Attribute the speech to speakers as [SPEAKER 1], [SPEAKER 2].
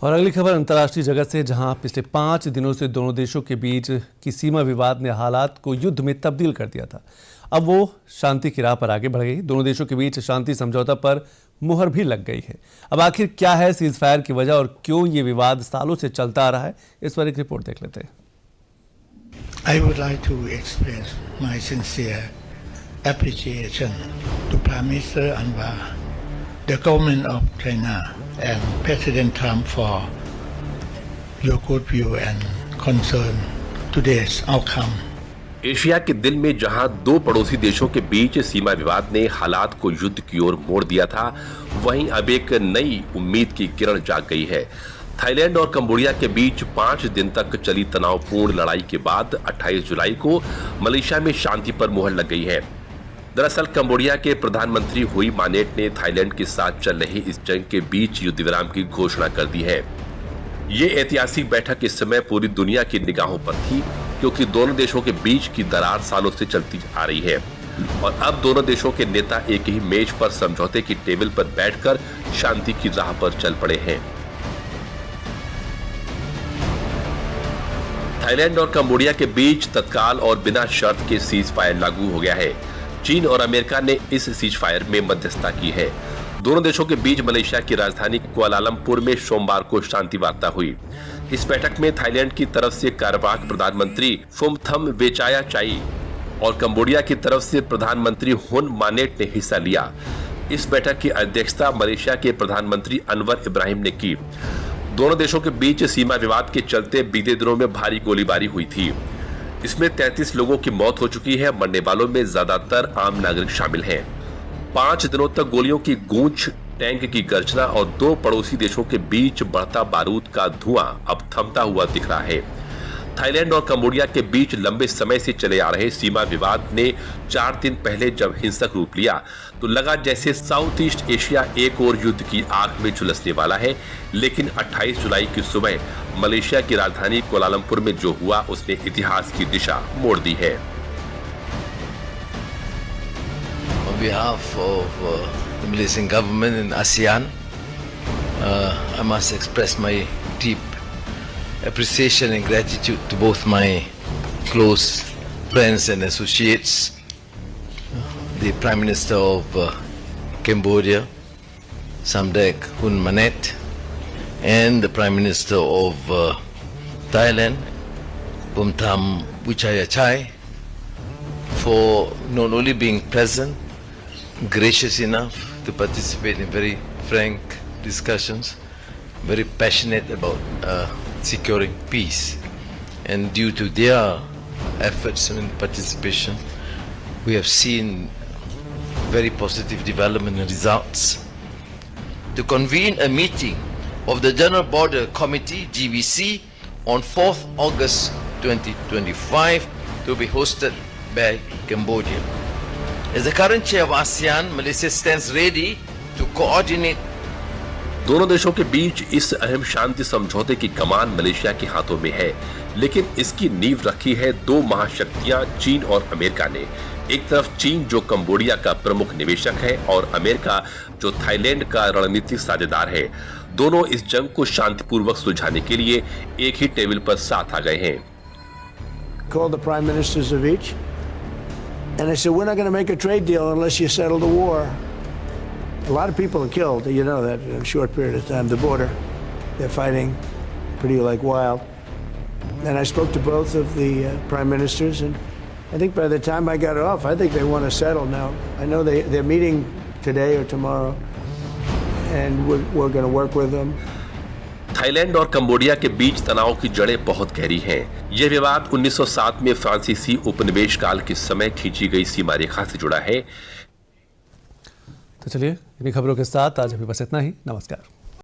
[SPEAKER 1] और अगली खबर अंतर्राष्ट्रीय जगत से, जहां पिछले 5 दिनों से दोनों देशों के बीच की सीमा विवाद ने हालात को युद्ध में तब्दील कर दिया था। अब वो शांति की राह पर आगे बढ़ गई। दोनों देशों के बीच शांति समझौता पर मुहर भी लग गई है। अब आखिर क्या है सीज फायर की वजह और क्यों ये विवाद सालों से चलता आ रहा है, इस पर एक रिपोर्ट देख लेते हैं।
[SPEAKER 2] I would like to express my sincere appreciation to Prime Minister Anwar, the government of China and President Trump for your good view and concern today's outcome.
[SPEAKER 3] Asia के दिल में जहां दो पड़ोसी देशों के बीच सीमा विवाद ने हालात को युद्ध की ओर मोड़ दिया था, वहीं अब एक नई उम्मीद की किरण जाग गई है। थाईलैंड और कंबोडिया के बीच 5 दिन तक चली तनावपूर्ण लड़ाई के बाद 28 जुलाई को मलेशिया में शांति पर मुहर लग गई है। दरअसल कंबोडिया के प्रधानमंत्री हुई मानेट ने थाईलैंड के साथ चल रही इस जंग के बीच युद्ध विराम की घोषणा कर दी है। ये ऐतिहासिक बैठक इस समय पूरी दुनिया की निगाहों पर थी, क्योंकि दोनों देशों के बीच की दरार सालों से चलती आ रही है और अब दोनों देशों के नेता एक ही मेज पर समझौते की टेबल पर बैठकर शांति की राह पर चल पड़े हैं। थाईलैंड और कंबोडिया के बीच तत्काल और बिना शर्त के सीज फायर लागू हो गया है। चीन और अमेरिका ने इस सीज फायर में मध्यस्थता की है। दोनों देशों के बीच मलेशिया की राजधानी कुआलालंपुर में सोमवार को शांति वार्ता हुई। इस बैठक में थाईलैंड की तरफ से कार्यवाहक प्रधानमंत्री फुमथम वेचायाचाई और कंबोडिया की तरफ से प्रधानमंत्री हुन मानेट ने हिस्सा लिया। इस बैठक की अध्यक्षता मलेशिया के प्रधानमंत्री अनवर इब्राहिम ने की। दोनों देशों के बीच सीमा विवाद के चलते बीते दिनों में भारी गोलीबारी हुई थी। इसमें 33 लोगों की मौत हो चुकी है। मरने वालों में ज्यादातर आम नागरिक शामिल हैं। 5 दिनों तक गोलियों की गूंज, टैंक की गर्जना और दो पड़ोसी देशों के बीच बढ़ता बारूद का धुआं अब थमता हुआ दिख रहा है। थाईलैंड और कंबोडिया के बीच लंबे समय से चले आ रहे सीमा विवाद ने 4 दिन पहले जब हिंसक रूप लिया तो लगा जैसे साउथ ईस्ट एशिया एक और युद्ध की आग में झुलसने वाला है। लेकिन 28 जुलाई की सुबह मलेशिया की राजधानी कुआलालंपुर में जो हुआ उसने इतिहास की दिशा मोड़ दी है।
[SPEAKER 4] On behalf of the Malaysian government and ASEAN, I must express my deep appreciation and gratitude to both my close friends and associates, the Prime Minister of Cambodia, Samdech Hun Manet, and the Prime Minister of Thailand, Bumtham Wichayachai, for not only being present, gracious enough to participate in very frank discussions, very passionate about securing peace, and due to their efforts and participation, we have seen very positive development and results. To convene a meeting of the General Border Committee (GBC) on 4th August 2025 to be hosted by Cambodia. As the current chair of ASEAN, Malaysia stands ready to coordinate.
[SPEAKER 3] दोनों देशों के बीच इस अहम शांति समझौते की कमान Malaysia के हाथों में है, लेकिन इसकी नींव रखी है दो महाशक्तियां चीन और अमेरिका ने। एक तरफ चीन जो कंबोडिया का प्रमुख निवेशक है और अमेरिका जो थाईलैंड का रणनीतिक साझेदार है। दोनों इस जंग को शांतिपूर्वक सुलझाने के लिए एक ही टेबल पर साथ आ गए हैं।
[SPEAKER 5] Called the prime ministers of each, and I said, we're not going to make a trade deal unless you settle the war. A lot of people are killed, you know that, in a short period of time. The border, they're fighting pretty like wild. And I spoke to both of the prime ministers, and I think by the time I got off, I think they want to settle now. I know they're meeting today or tomorrow, and we're going to work with them.
[SPEAKER 3] Thailand और Cambodia के बीच तनाव की जड़ें बहुत गहरी हैं। यह विवाद 1907 में फ्रांसीसी उपनिवेश काल के समय खींची गई सीमा रेखा से जुड़ा है।
[SPEAKER 1] तो चलिए इन्हीं खबरों के साथ आज अभी बस इतना ही। नमस्कार।